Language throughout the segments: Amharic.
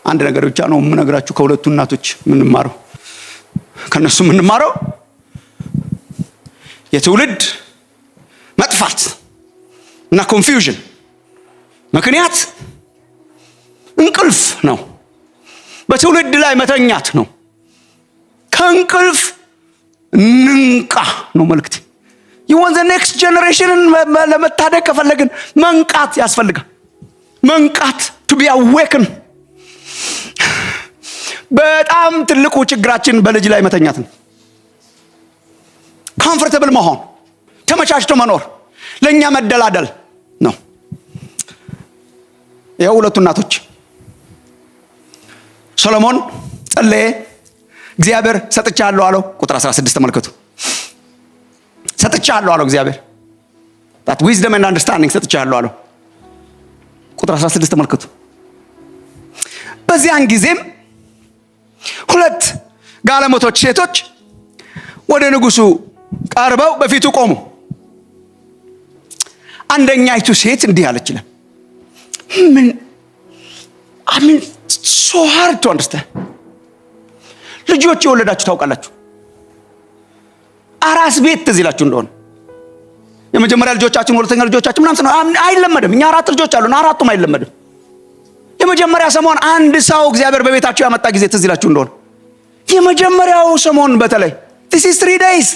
አንድ ነገር ብቻ ነው የምነግራችሁ ከሁለቱ እናቶች ምንማረው ከነሱ ምንማረው የትውልድ መጥፋት እና ኮንፊውዥን ምክንያት እንቅልፍ ነው። በትውልድ ላይ መተኛት ነው። ከእንቅልፍ ንንቃ ነው መልእክት። you want the next generation ለመታደግ ከፈለግን መንቃት ያስፈልጋል። መንቃት to be awakened። በጣም ትልቁ ችግራችን በልጅ ላይ መተኛት ነው። ኮምፎርታብል መሆን፣ ተመቻችቶ መኖር፣ ለኛ መደላደል ነው። የሁለቱ እናቶች ሰሎሞን ጸለየ፣ እግዚአብሔር ሰጥቻለሁ አለው። ቁጥር 16 ተመልከቱ። ሰጥቻለሁ አለው እግዚአብሔር። that wisdom and understanding ሰጥቻለሁ አለው። ቁጥር 16 ተመልከቱ። በዚያን ጊዜም ሁለት ጋለሞቶች ሴቶች ወደ ንጉሱ ቀርበው በፊቱ ቆሙ። አንደኛይቱ ሴት እንዲህ አለችለ ምን I mean so hard to understand። ልጆች የወለዳችሁ ታውቃላችሁ። አራስ ቤት ትዝ ይላችሁ እንደሆነ የመጀመሪያ ልጆቻችን ሁለተኛ ልጆቻችን ምናምን አይለመድም። እኛ 4 ልጆች አሉን፣ አራቱም አይለመድም። የመጀመሪያ ሰሞን አንድ ሰው እግዚአብሔር በቤታችሁ ያመጣ ጊዜ ትዝ ይላችሁ እንደሆነ የመጀመሪያው ሰሞን በተለይ this is 3 days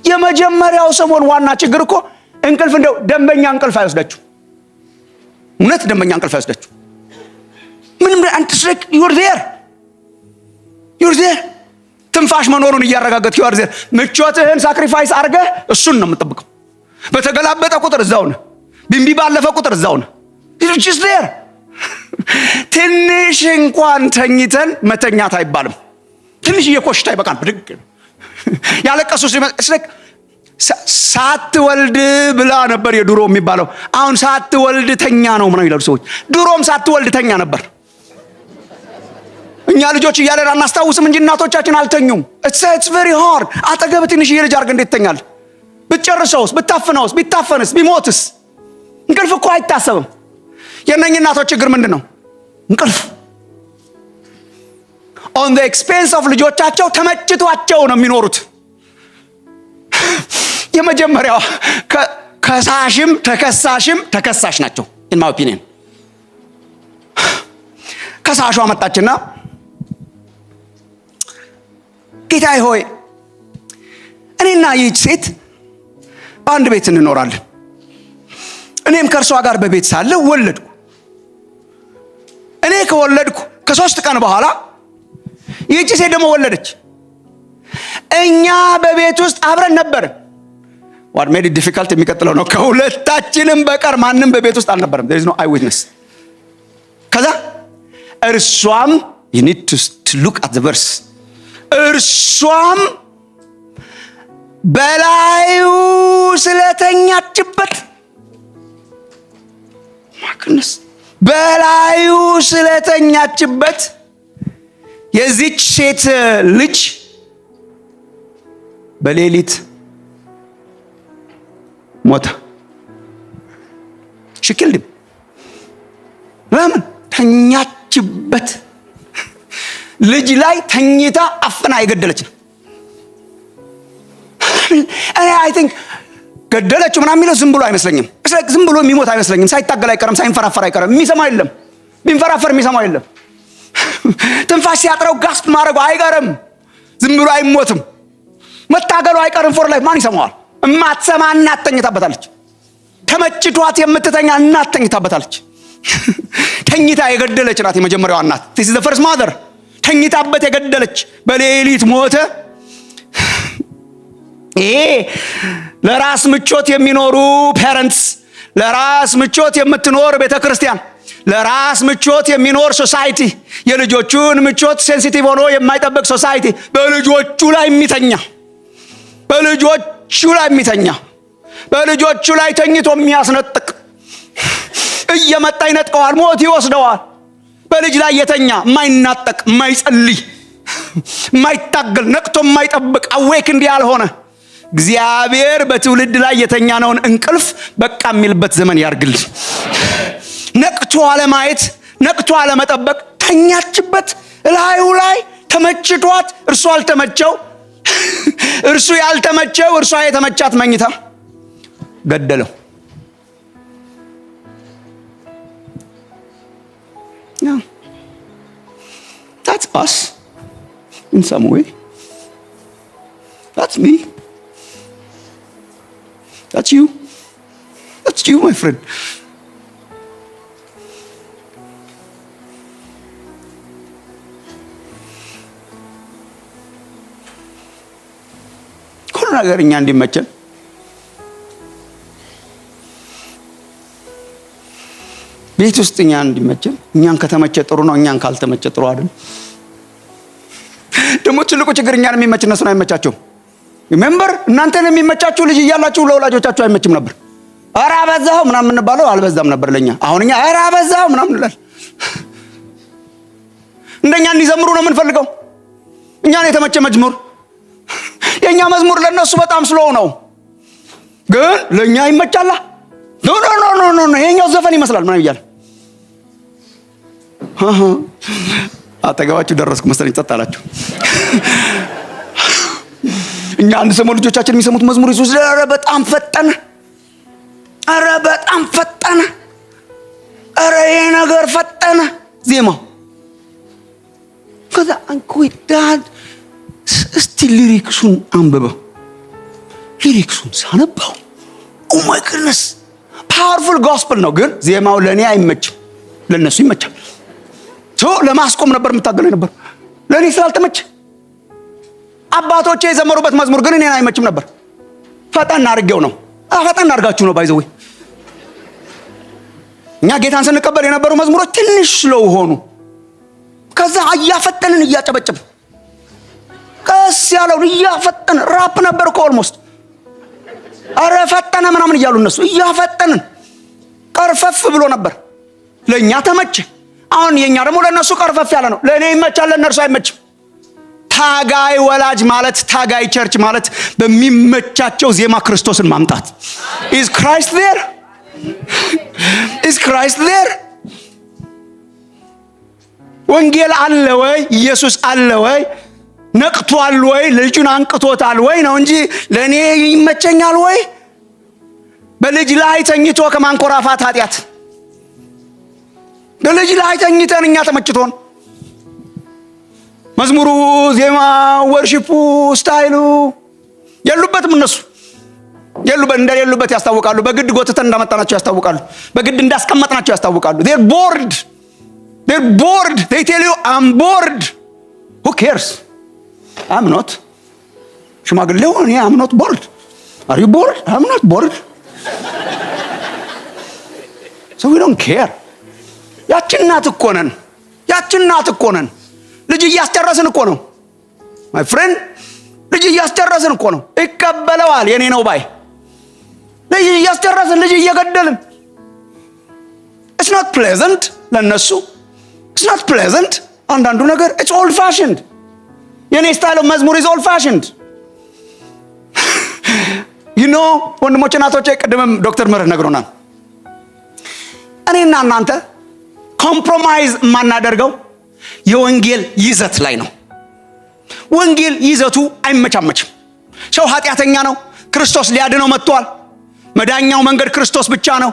የመጀመሪያው ሰሞን ዋና ችግር እኮ እንቅልፍ እንደው ደንበኛ እንቅልፍ አይወስዳችሁ። እውነት ደንበኛ እንቅልፍ አይወስዳችሁ። ምንም አንተስረክ you're there ትንፋሽ መኖሩን እያረጋገጥክ you're there። ምቾትህን ሳክሪፋይስ አድርገህ እሱን ነው የምትጠብቀው። በተገላበጠ ቁጥር እዛው ነህ። ቢምቢ ባለፈ ቁጥር እዛው ነህ። you're just there። ትንሽ እንኳን ተኝተን መተኛት አይባልም። ትንሽ እየኮሽታ ይበቃል። ብድግ ያለቀሱ ስለክ ሳትወልድ ብላ ነበር የድሮ የሚባለው። አሁን ሳትወልድ ተኛ ነው ምናምን ይላሉ ሰዎች። ድሮም ሳትወልድ ተኛ ነበር። እኛ ልጆች እያለን አናስታውስም እንጂ እናቶቻችን አልተኙም። it's very hard። አጠገብ ትንሽ ልጅ አድርገህ እንዴት ተኛለህ? ብትጨርሰውስ፣ ብታፍነውስ፣ ቢታፈንስ፣ ቢሞትስ? እንቅልፍ እኮ አይታሰብም። የእነኛ እናቶች ችግር ምንድነው? እንቅልፍ on the expense of ልጆቻቸው ተመችቷቸው ነው የሚኖሩት። የመጀመሪያው ከሳሽም ተከሳሽም ተከሳሽ ናቸው in my opinion። ከሳሿ መጣችና ጌታዬ ሆይ እኔና ይህች ሴት በአንድ ቤት እንኖራለን። እኔም ከእርሷ ጋር በቤት ሳለ ወለድኩ። እኔ ከወለድኩ ከ3 ቀን በኋላ ይህች ሴት ደግሞ ወለደች። እኛ በቤት ውስጥ አብረን ነበርን። what made it difficult የሚቀጥለው ነው። ከሁለታችንም በቀር ማንም በቤት ውስጥ አልነበረም። there is no eyewitness። ከዛ እርሷም you need to look at the verse። እርሷም በላዩ ስለተኛችበት ማክነስ በላዩ ስለተኛችበት የዚች ሴት ልጅ በሌሊት ሞተ። ሽክል ለምን ተኛችበት? ልጅ ላይ ተኝታ አፍና የገደለች ነው። I think ገደለችው ምናምን የሚለው ዝም ብሎ አይመስለኝም። ዝም ብሎ የሚሞት አይመስለኝም። ሳይታገል አይቀርም፣ ሳይንፈራፈር አይቀርም። የሚሰማው የለም። ቢንፈራፈር የሚሰማው የለም። ትንፋሽ ሲያጥረው ጋስፕ ማድረጉ አይቀርም። ዝም ብሎ አይሞትም። መታገሉ አይቀርም። ፎር ላይፍ ማን ይሰማዋል? እማትሰማ እናት ተኝታበታለች። ተመችቷት የምትተኛ እናት ተኝታበታለች። ተኝታ የገደለች ናት የመጀመሪያዋ እናት። this is the first mother። ተኝታበት የገደለች በሌሊት ሞተ። ለራስ ምቾት የሚኖሩ ፓረንትስ፣ ለራስ ምቾት የምትኖር ቤተክርስቲያን፣ ለራስ ምቾት የሚኖር ሶሳይቲ፣ የልጆቹን ምቾት ሴንሲቲቭ ሆኖ የማይጠብቅ ሶሳይቲ በልጆቹ ላይ የሚተኛ በልጆቹ ላይ ተኝቶ የሚያስነጥቅ እየመጣ ይነጥቀዋል፣ ሞት ይወስደዋል። በልጅ ላይ የተኛ የማይናጠቅ፣ የማይጸልይ፣ የማይታገል፣ ነቅቶ የማይጠብቅ አዌክ እንዲህ ያልሆነ እግዚአብሔር በትውልድ ላይ የተኛነውን እንቅልፍ በቃ የሚልበት ዘመን ያርግልን። ነቅቶ አለማየት፣ ነቅቶ አለመጠበቅ፣ ተኛችበት ላዩ ላይ ተመችቷት፣ እርሱ አልተመቸው፣ እርሱ ያልተመቸው እርሷ የተመቻት መኝታ ገደለው። That's us in some way. That's me. That's you. That's you, my friend. ሁሉ ነገር እኛ እንዲመቸን ቤት ውስጥ እኛ እንዲመቸን፣ እኛን ከተመቸ ጥሩ ነው፣ እኛን ካልተመቸ ጥሩ አይደለም። ደግሞ ትልቁ ችግር እኛን የሚመች እነሱን አይመቻቸውም። ሪሜምበር እናንተን የሚመቻችሁ ልጅ እያላችሁ ለወላጆቻችሁ አይመችም ነበር። ኧረ አበዛኸው ምናምን እንባለው አልበዛም ነበር ለኛ። አሁን እኛ ኧረ አበዛኸው ምናምን እንላለን። እንደኛ እንዲዘምሩ ነው የምንፈልገው። እኛን የተመቸ መዝሙር፣ የኛ መዝሙር ለነሱ በጣም ስሎው ነው፣ ግን ለኛ ይመቻላ። ኖ ኖ ኖ ኖ ኖ ይሄኛው ዘፈን ይመስላል ምናምን ይያል። አጠገባችሁ ደረስኩ መሰለኝ ጸጥ አላችሁ። እኛ አንድ ሰሞን ልጆቻችን የሚሰሙት መዝሙር ኢየሱስ ኧረ በጣም ፈጠነ፣ ኧረ በጣም ፈጠነ፣ ኧረ ይሄ ነገር ፈጠነ ዜማው። ከዛ አንኩይ ዳድ እስቲ ሊሪክሱን አንብበው። ሊሪክሱን ሳነባው ኦ ማይ ጉድነስ ፓወርፉል ጎስፐል ነው፣ ግን ዜማው ለኔ አይመችም፣ ለነሱ ይመቻል። ለማስቆም ነበር የምታገለው ነበር፣ ለኔ ስላልተመቸ። አባቶቼ የዘመሩበት መዝሙር ግን እኔን አይመችም ነበር። ፈጠን አድርጌው ነው፣ ፈጠን አድርጋችሁ ነው ባይዘው። እኛ ጌታን ስንቀበል የነበሩ መዝሙሮች ትንሽ ስለው ሆኑ። ከዛ እያፈጠንን እያጨበጨብን ቀስ ያለውን እያፈጠንን ራፕ ነበር እኮ ኦልሞስት። አረ ፈጠነ ምናምን እያሉ እነሱ እያፈጠንን ቀርፈፍ ብሎ ነበር። ለኛ ተመቸ። አሁን የኛ ደግሞ ለነሱ ቀርፈፍ ያለ ነው። ለኔ ይመቻል፣ ለነርሱ አይመችም። ታጋይ ወላጅ ማለት፣ ታጋይ ቸርች ማለት በሚመቻቸው ዜማ ክርስቶስን ማምጣት። is Christ there? is Christ there? ወንጌል አለ ወይ? ኢየሱስ አለ ወይ? ነቅቷል ወይ? ልጁን አንቅቶታል ወይ ነው እንጂ ለኔ ይመቸኛል ወይ? በልጅ ላይ ተኝቶ ከማንኮራፋት ኃጢአት፣ በልጅ ላይ ተኝተን እኛ ተመችቶን መዝሙሩ፣ ዜማ፣ ወርሺፑ፣ ስታይሉ የሉበትም። እነሱ እንደሌሉበት ያስታውቃሉ። በግድ ጎትተን እንዳመጣናቸው ያስታውቃሉ። በግድ እንዳስቀመጥናቸው ያስታውቃሉ። they're bored. they tell you I'm bored. who cares? I'm not. ሽማግሌው እኔ I'm not bored. are you bored? I'm not bored. so we don't care. ያችናት እኮ ነን። ልጅ እያስጨረስን እኮ ነው my friend። ልጅ እያስጨረስን እኮ ነው። ይቀበለዋል የኔ ነው ባይ። ልጅ እያስጨረስን፣ ልጅ እየገደልን። it's not pleasant ለነሱ። it's not pleasant አንዳንዱ ነገር it's old fashioned። የኔ ስታይል መዝሙር is old fashioned. you know ወንድሞቼ እናቶቼ፣ ቅድምም ዶክተር ምህረት ነግሮናል። እኔና እናንተ ኮምፕሮማይዝ የማናደርገው የወንጌል ይዘት ላይ ነው። ወንጌል ይዘቱ አይመቻመችም። ሰው ኃጢአተኛ ነው፣ ክርስቶስ ሊያድነው መጥቷል። መዳኛው መንገድ ክርስቶስ ብቻ ነው።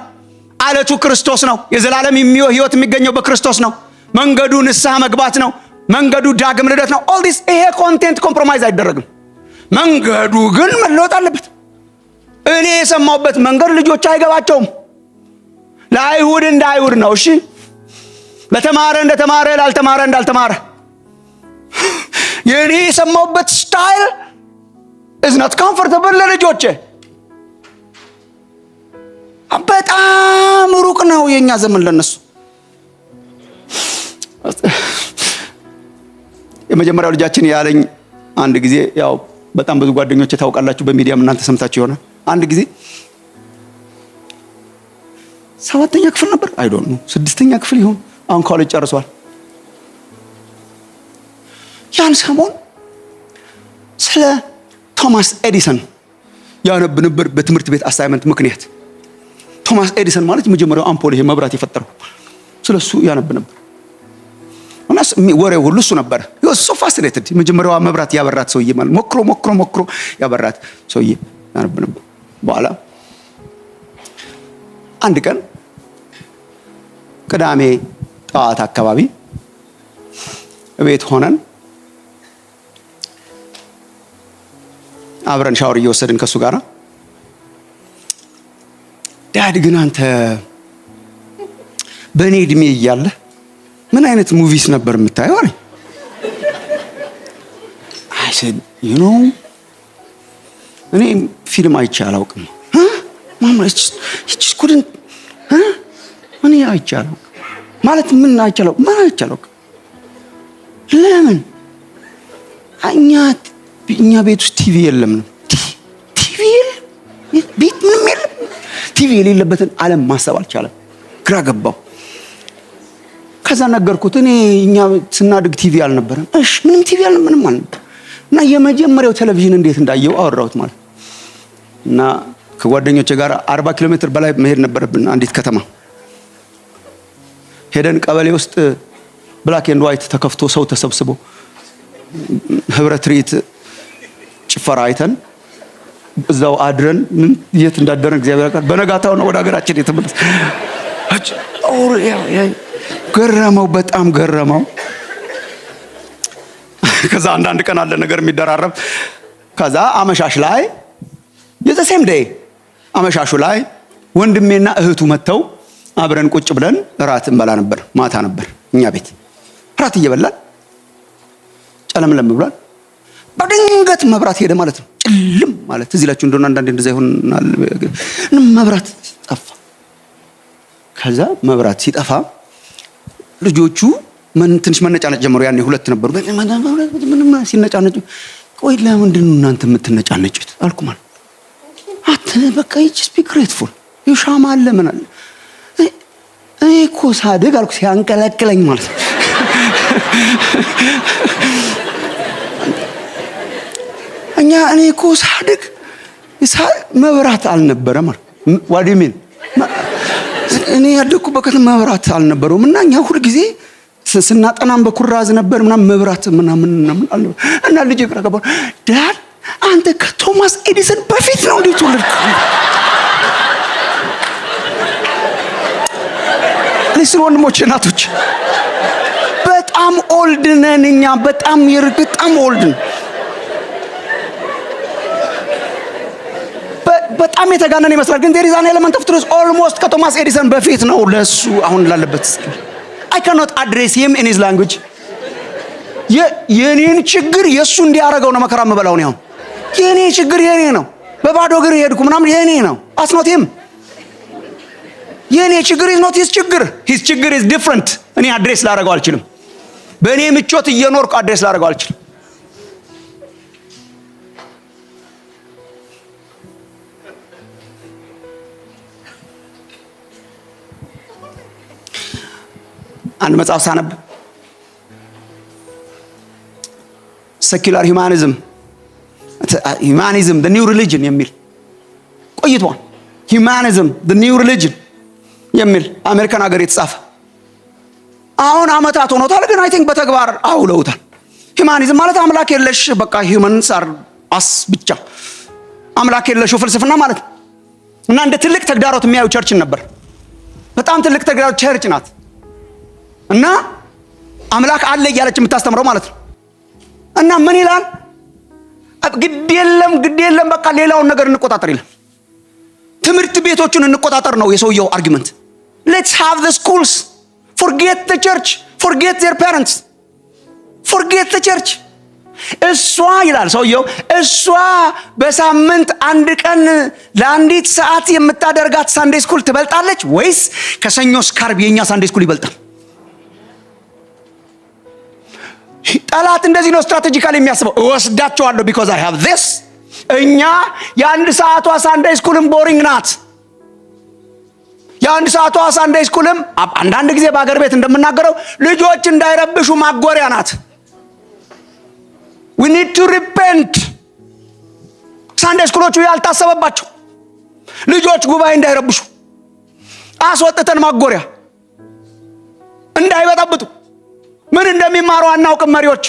አለቱ ክርስቶስ ነው። የዘላለም ሕይወት የሚገኘው በክርስቶስ ነው። መንገዱ ንስሐ መግባት ነው። መንገዱ ዳግም ልደት ነው። ኦል ዲስ ይሄ ኮንቴንት ኮምፕሮማይዝ አይደረግም። መንገዱ ግን መለወጥ አለበት። እኔ የሰማሁበት መንገድ ልጆች አይገባቸውም። ለአይሁድ እንደ አይሁድ ነው። እሺ፣ ለተማረ እንደተማረ፣ ላልተማረ እንዳልተማረ። የኔ የሰማሁበት ስታይል is not comfortable ለልጆቼ። በጣም ሩቅ ነው የኛ ዘመን ለነሱ። የመጀመሪያው ልጃችን ያለኝ አንድ ጊዜ፣ ያው በጣም ብዙ ጓደኞቼ ታውቃላችሁ፣ በሚዲያም እናንተ ሰምታችሁ ይሆናል። አንድ ጊዜ 7ኛ ክፍል ነበር፣ አይ ዶንት ኖ 6ኛ ክፍል ይሁን፣ አሁን ኮሌጅ ጨርሷል። ያን ሰሞን ስለ ቶማስ ኤዲሰን ያነብ ነበር በትምህርት ቤት አሳይመንት ምክንያት። ቶማስ ኤዲሰን ማለት የመጀመሪያው አምፖል፣ ይሄ መብራት የፈጠረው፣ ስለሱ ያነብ ነበር። እናስ ወሬው ሁሉ እሱ ነበር። ይወስ ሶ ፋሲኔትድ መጀመሪያዋ መብራት ያበራት ሰውዬ ማለት ሞክሮ ያበራት ሰውዬ ነበር። በኋላ አንድ ቀን ቅዳሜ ጠዋት አካባቢ ቤት ሆነን አብረን ሻወር እየወሰድን ከሱ ጋር ዳድ ግን አንተ በእኔ እድሜ እያለ ምን አይነት ሙቪስ ነበር የምታየው አለኝ። I said you know እኔ ፊልም አይቼ አላውቅም። ማማ እቺ ኩድን እኔ አይቼ አላውቅም ማለት ምን አይቼ አላውቅም። ለምን እኛ ቤት ውስጥ ቲቪ የለም ነው። ቲቪ ቤት ምንም የለም። ቲቪ የሌለበትን ዓለም ማሰብ አልቻለም። ግራ ገባው። ከዛ ነገርኩት እኛ ስናድግ ቲቪ አልነበረም። እሺ ምንም ቲቪ ምንም አልነበረም። እና የመጀመሪያው ቴሌቪዥን እንዴት እንዳየው አወራሁት ማለት እና ከጓደኞቼ ጋር 40 ኪሎ ሜትር በላይ መሄድ ነበረብን። አንዲት ከተማ ሄደን ቀበሌ ውስጥ ብላክ ኤንድ ዋይት ተከፍቶ ሰው ተሰብስቦ ህብረት ትርኢት ጭፈራ አይተን እዛው አድረን የት እንዳደረን እግዚአብሔር ያውቃል። በነጋታው ነው ወደ ሀገራችን የተመለስ። ገረመው፣ በጣም ገረመው። ከዛ አንዳንድ ቀን አለ ነገር የሚደራረብ። ከዛ አመሻሽ ላይ የዘሴም ዴይ አመሻሹ ላይ ወንድሜና እህቱ መተው አብረን ቁጭ ብለን ራት እንበላ ነበር። ማታ ነበር እኛ ቤት ራት እየበላን ጨለምለም ብሏል። በድንገት መብራት ሄደ ማለት ነው። ጭልም ማለት እዚህ ላችሁ እንደሆነ አንዳንዴ እንደዛ ይሆናል። መብራት ጠፋ። ከዛ መብራት ሲጠፋ ልጆቹ ትንሽ መነጫነጭ ጀመሩ። ያኔ ሁለት ነበሩ። ምንም ሲነጫነጩ ቆይ ለምንድን ነው እናንተ የምትነጫነጩት አልኩ ማለት በቃ just be grateful ይሻማ አለ ምን አለ እኔ እኮ ሳድግ አልኩ ሲያንቀለቅለኝ ማለት ነው። እኔ እኮ ሳድግ መብራት አልነበረም ማለት what do you mean እኔ ያደኩበት መብራት አልነበረም እና እኛ ሁሉ ጊዜ ስናጠናም በኩራዝ ነበር ምናምን መብራት ምናምን አለ እና ልጅ ይቀርቀበ ዳድ አንተ ከቶማስ ኤዲሰን በፊት ነው እንዴት ወለድከው? ለስሩ ወንድሞቼ እናቶች በጣም ኦልድ ነን እኛ በጣም ኦልድ ነን። በጣም የተጋነነ ይመስላል ግን there is an element of truth almost ከቶማስ ኤዲሰን በፊት ነው ለሱ አሁን ላለበት I cannot address him in his language የኔን ችግር የሱ እንዲያረጋው ነው መከራ መበላው ነው። የኔ ችግር የኔ ነው። በባዶ እግር ሄድኩ ምናምን የኔ ነው። አስኖቴም የኔ ችግር is not his ችግር. his ችግር is different. እኔ አድሬስ ላደርገው አልችልም። በእኔ ምቾት እየኖርኩ አድሬስ ላደርገው አልችልም። አንድ መጽሐፍ ሳነብ secular humanism the new religion የሚል ቆይቷል። humanism the new religion የሚል አሜሪካን ሀገር የተጻፈ አሁን አመታት ሆኖታል ግን አይ ቲንክ በተግባር አውለውታል። humanism ማለት አምላክ የለሽ በቃ humans are us ብቻ አምላክ የለሽ ፍልስፍና ማለት እና እንደ ትልቅ ተግዳሮት የሚያዩ ቸርችን ነበር። በጣም ትልቅ ተግዳሮት ቸርች ናት እና አምላክ አለ እያለች የምታስተምረው ማለት ነው። እና ምን ይላል? ግድ የለም በቃ ሌላውን ነገር እንቆጣጠር ይላል። ትምህርት ቤቶቹን እንቆጣጠር ነው የሰውየው አርጊመንት። let's have the schools, forget the church, forget their parents, forget the church. እሷ ይላል ሰውየው እሷ በሳምንት አንድ ቀን ለአንዲት ሰዓት የምታደርጋት ሳንዴ ስኩል ትበልጣለች ወይስ ከሰኞ እስከ ዓርብ የኛ ሳንዴ ስኩል ይበልጣል? ጠላት እንደዚህ ነው ስትራቴጂካሊ የሚያስበው። ወስዳቸዋለሁ because I have this። እኛ የአንድ ሰዓቷ ሳንዴ ስኩልም ቦሪንግ ናት። የአንድ ሰዓቷ ሳንዴ ስኩልም አንዳንድ ጊዜ በአገር ቤት እንደምናገረው ልጆች እንዳይረብሹ ማጎሪያ ናት። we need to repent። ሳንዴ ስኩሎቹ ያልታሰበባቸው ልጆች ጉባኤ እንዳይረብሹ አስወጥተን ማጎሪያ እንዳይበጣብጡ ምን እንደሚማሩ አናውቅም። መሪዎች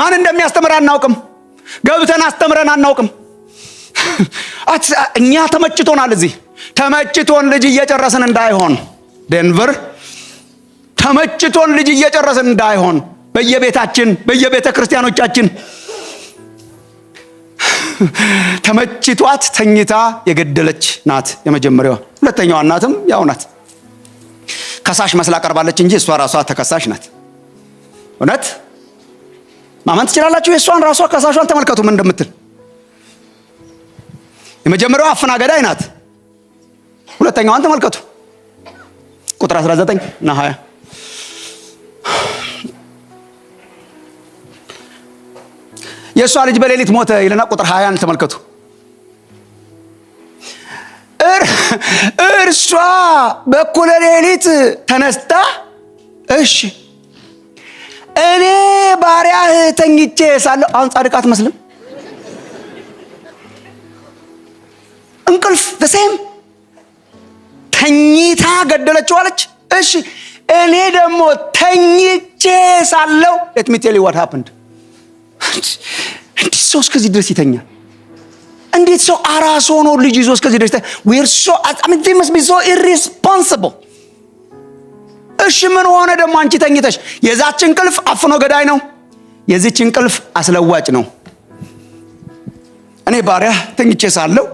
ማን እንደሚያስተምር አናውቅም። ገብተን አስተምረን አናውቅም። እኛ ተመችቶናል። እዚህ ተመችቶን ልጅ እየጨረስን እንዳይሆን ዴንቨር ተመችቶን ልጅ እየጨረስን እንዳይሆን በየቤታችን በየቤተ ክርስቲያኖቻችን ተመችቷት ተኝታ የገደለች ናት የመጀመሪያዋ። ሁለተኛዋ እናትም ያው ናት። ከሳሽ መስላ ቀርባለች እንጂ እሷ ራሷ ተከሳሽ ናት። እውነት ማመን ትችላላችሁ? የእሷን ራሷ ከሳሿን ተመልከቱ ምን እንደምትል። የመጀመሪያዋ አፍና ገዳይ ናት። ሁለተኛዋን ተመልከቱ ቁጥር 19 እና 20 የእሷ ልጅ በሌሊት ሞተ ይልና ቁጥር 20 ተመልከቱ። እርሷ በኩለ ሌሊት ተነስታ እሺ እኔ ባሪያህ ተኝቼ ሳለሁ። አሁን ጻድቅ አትመስልም? እንቅልፍ ተሰም ተኝታ ገደለችው አለች። እሺ እኔ ደግሞ ተኝቼ ሳለሁ let me tell you what happened። እንዴት ሰው እስከዚህ ድረስ ይተኛል? እንዴት ሰው አራስ ሆኖ ልጅ ይዞ እስከዚህ ድረስ ይተኛል? we're so I mean they must be so irresponsible። እሺ ምን ሆነ ደግሞ አንቺ ተኝተሽ? የዛች እንቅልፍ አፍኖ ገዳይ ነው፣ የዚች እንቅልፍ አስለዋጭ ነው። እኔ ባሪያ ተኝቼ ሳለሁ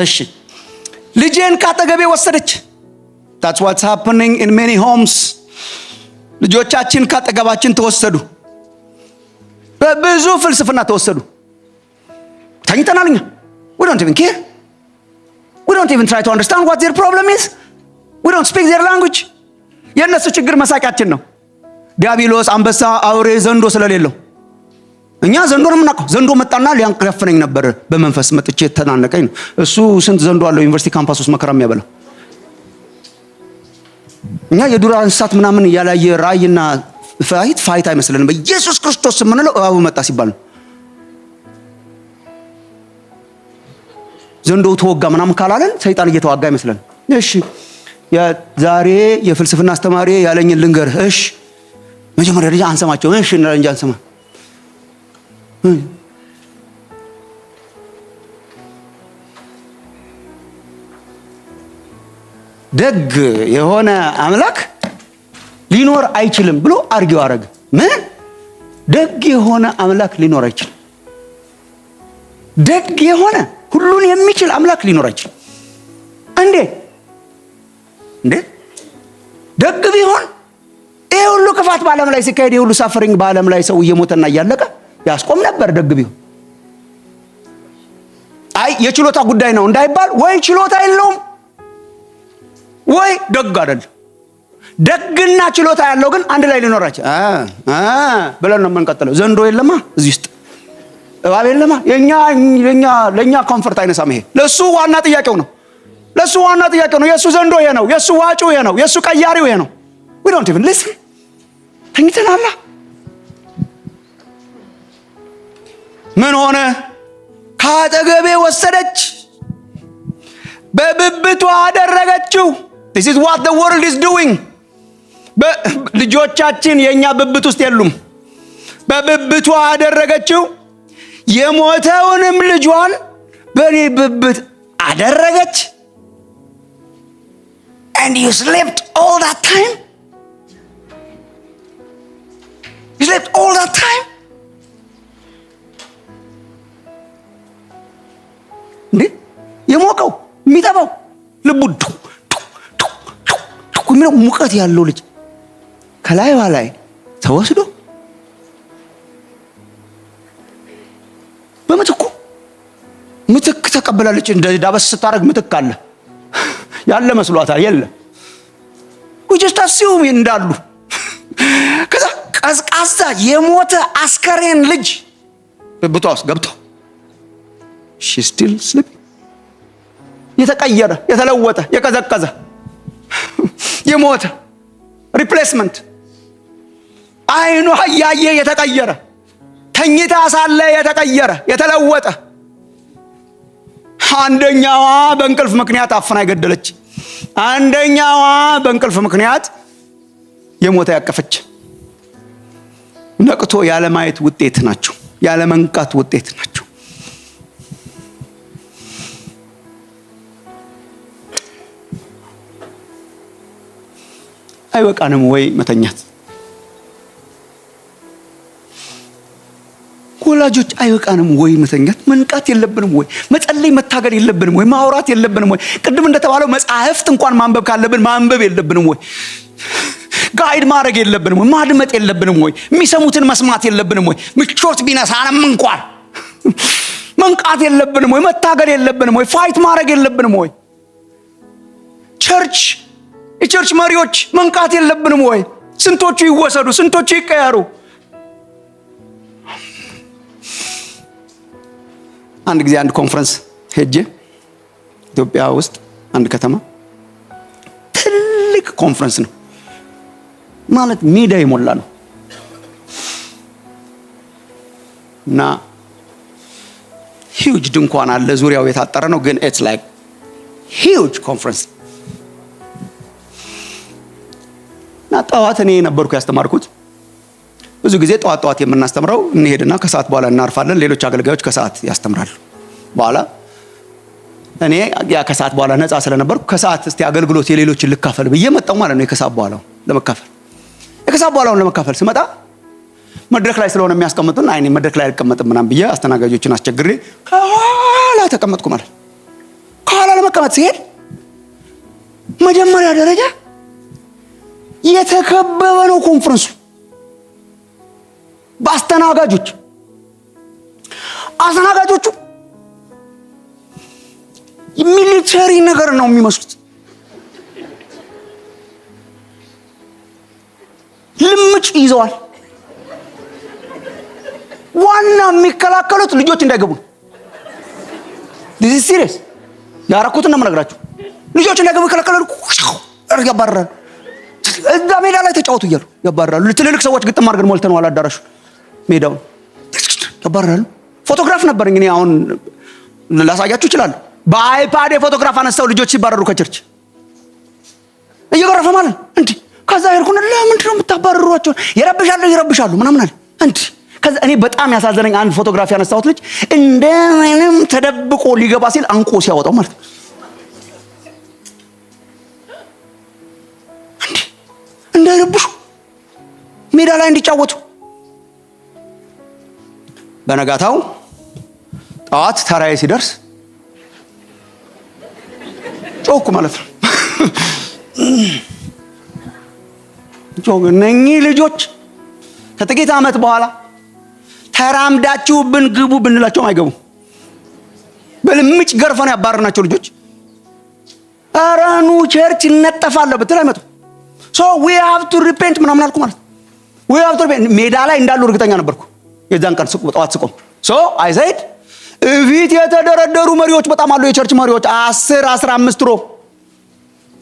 እሺ ልጄን ካጠገቤ ወሰደች። that's what's happening in many homes። ልጆቻችን ካጠገባችን ተወሰዱ፣ በብዙ ፍልስፍና ተወሰዱ። ተኝተናል እኛ we don't even care, we don't even try to understand what their problem is, we don't speak their language። የነሱ ችግር መሳቂያችን ነው። ዲያብሎስ አንበሳ አውሬ ዘንዶ ስለሌለው እኛ ዘንዶ ነው የምናውቀው። ዘንዶ መጣና ሊያንቀፈነኝ ነበር በመንፈስ መጥቼ ተናነቀኝ ነው። እሱ ስንት ዘንዶ አለው ዩኒቨርሲቲ ካምፓስ ውስጥ መከራ የሚያበላ። እኛ የዱር እንስሳት ምናምን ያላየ ራእይና ፋይት አይመስልንም። በኢየሱስ ክርስቶስ የምንለው እባቡ መጣ ሲባል ነው። ዘንዶ ተወጋ ምናምን ካላለን ሰይጣን እየተዋጋ አይመስለን። እሺ ዛሬ የፍልስፍና አስተማሪ ያለኝን ልንገርህ። እሺ መጀመሪያ ልጅ አንሰማቸው። እሺ እና እንጂ አንሰማ። ደግ የሆነ አምላክ ሊኖር አይችልም ብሎ አርጊው አረግ። ምን ደግ የሆነ አምላክ ሊኖር አይችልም? ደግ የሆነ ሁሉን የሚችል አምላክ ሊኖር አይችልም። እንዴ ደግ ቢሆን ይሄ ሁሉ ክፋት በዓለም ላይ ሲካሄድ፣ ይሄ ሁሉ ሳፈሪንግ በዓለም ላይ ሰው እየሞተና እያለቀ ያስቆም ነበር ደግ ቢሆን። አይ የችሎታ ጉዳይ ነው እንዳይባል፣ ወይ ችሎታ የለውም ወይ ደግ አይደለም። ደግና ችሎታ ያለው ግን አንድ ላይ ሊኖራቸው ብለን ነው የምንቀጥለው። ዘንዶ የለማ እዚህ ውስጥ እባብ የለማ። ለኛ ኮምፎርት አይነሳም። ይሄ ለሱ ዋና ጥያቄው ነው። ለሱ ዋና ጥያቄው ነው። የሱ ዘንዶ ይሄ ነው፣ የሱ ዋጩ ይሄ ነው፣ የሱ ቀያሪው ይሄ ነው። we don't even listen። ተኝተናል። ምን ሆነ? ካጠገቤ ወሰደች፣ በብብቷ አደረገችው። this is what the world is doing። ልጆቻችን የኛ ብብት ውስጥ የሉም። በብብቷ አደረገችው፣ የሞተውንም ልጇን በኔ ብብት አደረገች። and you slept all that time? You slept all that time? እንዴ የሞቀው የሚጠባው ልቡ የሚለው ሙቀት ያለው ልጅ ከላይ ላይ ተወስዶ በምትኩ ምትክ ተቀበላለች። እንደ ዳበስ ስታረግ ምትክ አለ ያለ መስሏታል። የለም we just assume እንዳሉ። ከዛ ቀዝቃዛ የሞተ አስከሬን ልጅ በብቷ ውስጥ ገብቶ she still sleep። የተቀየረ የተለወጠ የቀዘቀዘ የሞተ ሪፕሌስመንት አይኗ ያየ የተቀየረ ተኝታ ሳለ የተቀየረ የተለወጠ። አንደኛዋ በእንቅልፍ ምክንያት አፍና የገደለች፣ አንደኛዋ በእንቅልፍ ምክንያት የሞተ ያቀፈች። ነቅቶ ያለ ማየት ውጤት ናቸው፣ ያለ መንቃት ውጤት ናቸው። አይበቃንም ወይ መተኛት? ወላጆች አይበቃንም ወይ መተኛት? መንቃት የለብንም ወይ? መጸለይ መታገል የለብንም ወይ? ማውራት የለብንም ወይ? ቅድም እንደተባለው መጻሕፍት እንኳን ማንበብ ካለብን ማንበብ የለብንም ወይ? ጋይድ ማድረግ የለብንም ወይ? ማድመጥ የለብንም ወይ? የሚሰሙትን መስማት የለብንም ወይ? ምቾት ቢነሳንም እንኳን መንቃት የለብንም ወይ? መታገል የለብንም ወይ? ፋይት ማድረግ የለብንም ወይ? የቸርች መሪዎች መንቃት የለብንም ወይ? ስንቶቹ ይወሰዱ፣ ስንቶቹ ይቀየሩ? አንድ ጊዜ አንድ ኮንፈረንስ ሄጄ ኢትዮጵያ ውስጥ አንድ ከተማ ትልቅ ኮንፈረንስ ነው ማለት ሜዳ ይሞላ ነው እና ሂውጅ ድንኳን አለ፣ ዙሪያው የታጠረ ነው፣ ግን ኢትስ ላይክ ሂውጅ ኮንፈረንስ። እና ጠዋት እኔ ነበርኩ ያስተማርኩት። ብዙ ጊዜ ጠዋት የምናስተምረው እንሄድና ከሰዓት በኋላ እናርፋለን። ሌሎች አገልጋዮች ከሰዓት ያስተምራሉ። በኋላ እኔ ያ ከሰዓት በኋላ ነፃ ስለነበርኩ ከሰዓት እስቲ አገልግሎት የሌሎችን ልካፈል ብዬ መጣሁ ማለት ነው። የከሰዓት በኋላውን ለመካፈል ስመጣ መድረክ ላይ ስለሆነ የሚያስቀምጡን አይኔ መድረክ ላይ አልቀመጥም ምናምን ብዬ አስተናጋጆችን አስቸግሬ ከኋላ ተቀመጥኩ ማለት። ከኋላ ለመቀመጥ ሲሄድ መጀመሪያ ደረጃ የተከበበ ነው ኮንፈረንሱ በአስተናጋጆቹ ሚሊተሪ ነገር ነው የሚመስሉት። ልምጭ ይዘዋል። ዋና የሚከላከሉት ልጆች እንዳይገቡ። this is serious ያረኩትን ነው የምነግራችሁ። ልጆች እንዳይገቡ ይከላከላሉ፣ ያባርራሉ። እዛ ሜዳ ላይ ተጫወቱ እያሉ ያባርራሉ። ትልልቅ ሰዎች ግጥም አድርገን ሞልተነዋል አዳራሹ ሜዳውን ያባርራሉ። ፎቶግራፍ ነበርኝ እኔ አሁን ላሳያችሁ ይችላል። በአይፓድ ፎቶግራፍ አነሳው ልጆች ሲባረሩ ከቸርች እየገረፈ ማለት እንዴ። ከዛ ሄድኩና ለምንድን ነው የምታባረሯቸው? ይረብሻሉ ምናምን አለ እንዴ። ከዛ እኔ በጣም ያሳዘነኝ አንድ ፎቶግራፍ ያነሳሁት ልጅ እንደምንም ተደብቆ ሊገባ ሲል አንቆ ሲያወጣው ማለት ነው። እንዴ እንዳይረብሹ ሜዳ ላይ እንዲጫወቱ። በነጋታው ጠዋት ተራዬ ሲደርስ ጮኩ ማለት ነው። እነኚህ ልጆች ከጥቂት ዓመት በኋላ ተራምዳችሁብን ግቡ ብንላቸውም አይገቡም። በልምጭ ገርፈን ያባረርናቸው ልጆች ኧረ ኑ ቸርች እነጠፋለሁ ብትል አይመጡም። ሶ we have to repent ምናምን አልኩ ማለት we have to repent። ሜዳ ላይ እንዳሉ እርግጠኛ ነበርኩ የዛን ቀን ጠዋት ስቆም። ሶ አይ ሴድ እፊት የተደረደሩ መሪዎች በጣም አሉ። የቸርች መሪዎች 10-15 ሮ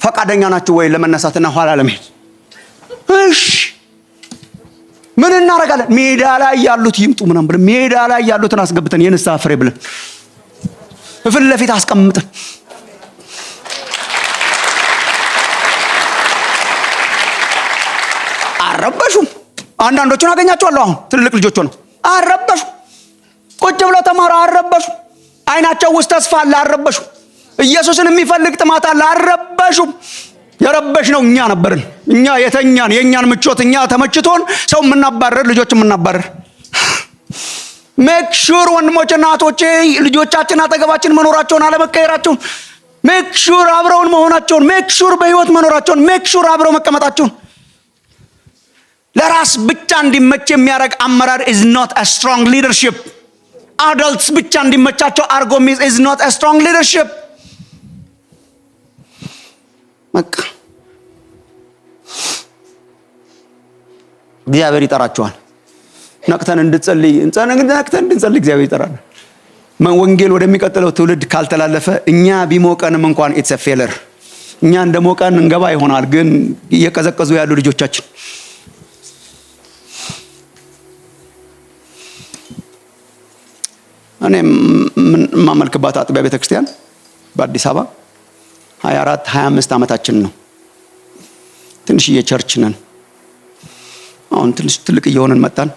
ፈቃደኛ ናቸው ወይ ለመነሳትና ኋላ ለመሄድ? እሺ ምን እናረጋለን? ሜዳ ላይ ያሉት ይምጡ ምናምን ብለን ሜዳ ላይ ያሉትን አስገብተን የንስሐ ፍሬ ብለን ፊት ለፊት አስቀምጠን አረበሹም። አንዳንዶቹን አገኛቸዋለሁ አሁን ትልልቅ ልጆች ሆነው አረበሹ። ቁጭ ብለው ተማሩ፣ አረበሹ። አይናቸው ውስጥ ተስፋ አለ፣ አረበሹ። ኢየሱስን የሚፈልግ ጥማት አለ፣ አረበሹ። የረበሽ ነው እኛ ነበርን። እኛ የተኛን የኛን ምቾት እኛ ተመችቶን ሰው የምናባረር ልጆች የምናባረር። ሜክ ሹር ወንድሞችና እህቶቼ ልጆቻችን አጠገባችን መኖራቸውን አለመቀየራቸውን፣ ሜክ ሹር አብረውን መሆናቸውን፣ ሜክ ሹር በህይወት መኖራቸውን፣ ሜክ ሹር አብረው መቀመጣቸውን። ለራስ ብቻ እንዲመች የሚያደርግ አመራር is not a strong leadership። አዳልትስ ብቻ እንዲመቻቸው አርጎ ሚዝ is not a strong leadership። እግዚአብሔር ይጠራቸዋል። ነቅተን እንድንጸልይ እግዚአብሔር ይጠራል። ወንጌል ወደሚቀጥለው ትውልድ ካልተላለፈ እኛ ቢሞቀንም እንኳን it's a failure። እኛ እንደሞቀን እንገባ ይሆናል፣ ግን እየቀዘቀዙ ያሉ ልጆቻችን እኔ ማመልክባት አጥቢያ ቤተክርስቲያን በአዲስ አበባ 24-25 ዓመታችን ነው። ትንሽዬ ቸርች ነን። አሁን ትልቅ እየሆነን መጣን።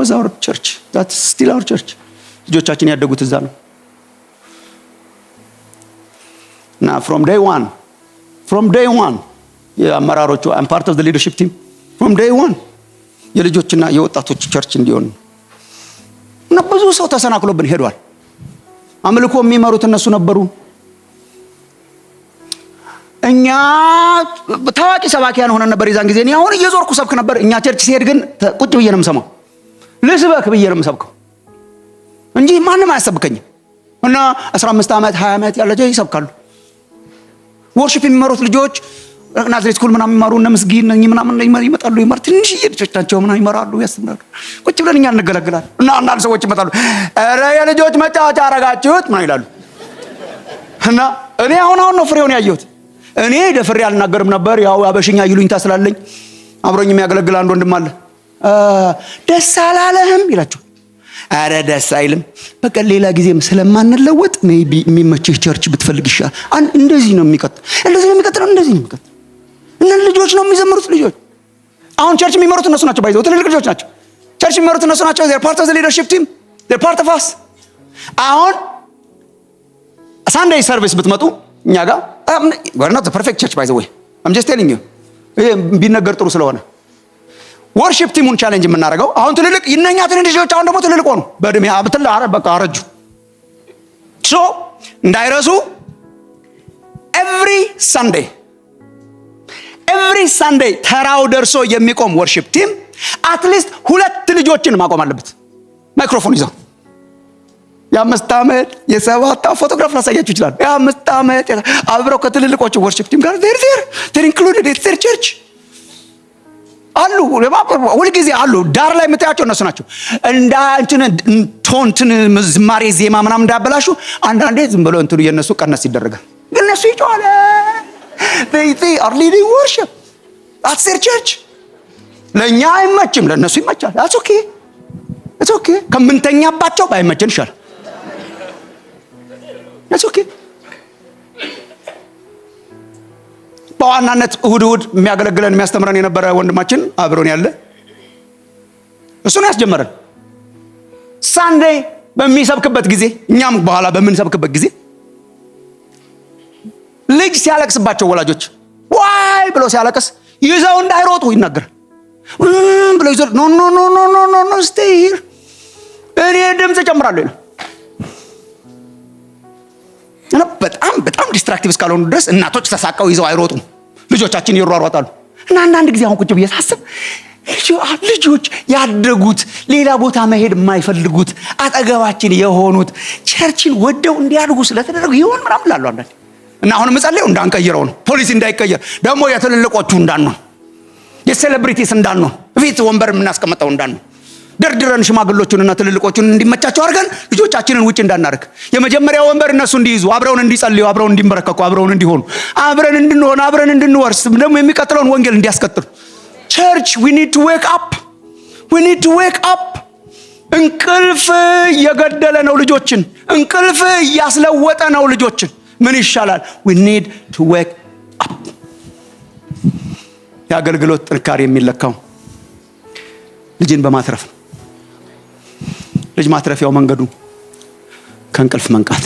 was our church. That's still our church. ልጆቻችን ያደጉት እዛ ነው። እና from day one የአመራሮቹ I'm part of the leadership team. From day one የልጆችና የወጣቶች ቸርች እንዲሆን እና ብዙ ሰው ተሰናክሎብን ሄዷል። አምልኮ የሚመሩት እነሱ ነበሩ። እኛ ታዋቂ ሰባኪያን ሆነን ነበር የዛን ጊዜ። እኔ አሁን እየዞርኩ ሰብክ ነበር። እኛ ቸርች ሲሄድ ግን ቁጭ ብዬ ነው የምሰማው። ልስበክ ብዬ ነው የምሰብከው እንጂ ማንም አያሰብከኝም። እና 15 ዓመት 20 ዓመት ያላቸው ይሰብካሉ። ወርሺፕ የሚመሩት ልጆች ናዝሬት ስኩል ምናምን ይማሩ እና መስጊድ ምናምን ይመጣሉ። ትንሽ ልጆች ናቸው ምናምን ይመራሉ፣ ያስተምራሉ። ቁጭ ብለን እኛ እንገለግላለን። እና አንዳንድ ሰዎች ይመጣሉ። ኧረ የልጆች መጫወቻ አረጋችሁት ምናምን ይላሉ። እና እኔ አሁን ነው ፍሬውን ያየሁት። እኔ ደፍሬ አልናገርም ነበር። ያው አበሽኛ ይሉኝታ ስላለኝ አብሮኝ የሚያገለግል አንድ ወንድም አለ። ደስ አላለህም ይላቸው። አረ ደስ አይልም። በቃ ሌላ ጊዜም ስለማንለወጥ ሜቢ የሚመችህ ቸርች ብትፈልግ ይሻል። እንደዚህ ነው የሚቀጥለው። እንደዚህ ነው የሚቀጥለው። እና ልጆች ነው የሚዘምሩት። ልጆች አሁን ቸርች የሚመሩት እነሱ ናቸው። ባይዘው ትልልቅ ልጆች ናቸው። ቸርች የሚመሩት እነሱ ናቸው። they are part of the leadership team. they are part of us. አሁን Sunday service ብትመጡ እኛ ጋር we're not the perfect church by the way. I'm just telling you. ይሄ ቢነገር ጥሩ ስለሆነ worship team-ን ቻሌንጅ የምናደርገው አሁን ትልልቅ ይነኛ ትንንሽ ልጆች አሁን ደግሞ ትልልቅ ሆኑ። በእድሜ በቃ አረጁ። so እንዳይረሱ every Sunday ተራው ደርሶ የሚቆም worship team at least 2 ልጆችን ማቆም አለበት። ማይክሮፎን ይዘው የ5 ዓመት የ7 ፎቶግራፍ ላሳያችሁ ይችላል። የ5 ዓመት አብረው ከትልልቆቹ worship team ጋር they're included in their church አሉ። ሁሉ ጊዜ አሉ። ዳር ላይ የምታያቸው እነሱ ናቸው። እንዳ ቶንትን ዝማሬ ዜማ ምናምን እንዳያበላሹ አንዳንዴ ዝም ብሎ የነሱ ቀነስ ይደረጋል። ግን እነሱ ይጮሃል። they are leading worship. That's their church. ለኛ አይመችም፣ ለነሱ ይመቻል። That's okay. ከምንተኛባቸው ባይመቸን ይሻል። That's okay. በዋናነት እሁድ የሚያገለግለን የሚያስተምረን የነበረ ወንድማችን አብሮን ያለ እሱ ነው ያስጀመረን። ሳንዴይ በሚሰብክበት ጊዜ እኛም በኋላ በምንሰብክበት ጊዜ ልጅ ሲያለቅስባቸው ወላጆች ዋይ ብሎ ሲያለቅስ ይዘው እንዳይሮጡ ይናገራል። ብሎ ይዘው ኖ stay here እኔ ድምጽ ጨምራለሁ ይላል። እና በጣም ዲስትራክቲቭ እስካልሆኑ ድረስ እናቶች ተሳቀው ይዘው አይሮጡም። ልጆቻችን ይሯሯጣሉ። እና አንዳንድ ጊዜ አሁን ቁጭ ብዬ ሳስብ ልጆች ያደጉት ሌላ ቦታ መሄድ የማይፈልጉት አጠገባችን የሆኑት ቸርችን ወደው እንዲያድጉ ስለተደረጉ ይሆን ምናምን እላለሁ አንዳንዴ። እና አሁን ምጸልየው እንዳንቀይረው ነው። ፖሊሲ እንዳይቀየር ደግሞ የትልልቆቹ እንዳንሆን የሴሌብሪቲስ እንዳንሆን ፊት ወንበር የምናስቀምጠው እንዳንሆን ደርድረን ሽማግሎቹንና ትልልቆቹን እንዲመቻቸው አድርገን ልጆቻችንን ውጭ እንዳናርክ የመጀመሪያው ወንበር እነሱ እንዲይዙ አብረውን እንዲጸልዩ አብረውን እንዲንበረከኩ አብረውን እንዲሆኑ አብረን እንድንሆን አብረን እንድንወርስ ደግሞ የሚቀጥለውን ወንጌል እንዲያስቀጥሉ ቸርች we need to wake up እንቅልፍ እየገደለ ነው ልጆችን። እንቅልፍ እያስለወጠ ነው ልጆችን። ምን ይሻላል? we need to wake up። የአገልግሎት ጥንካሬ የሚለካው ልጅን በማትረፍ ልጅ ማትረፊያው መንገዱ ከእንቅልፍ መንቃት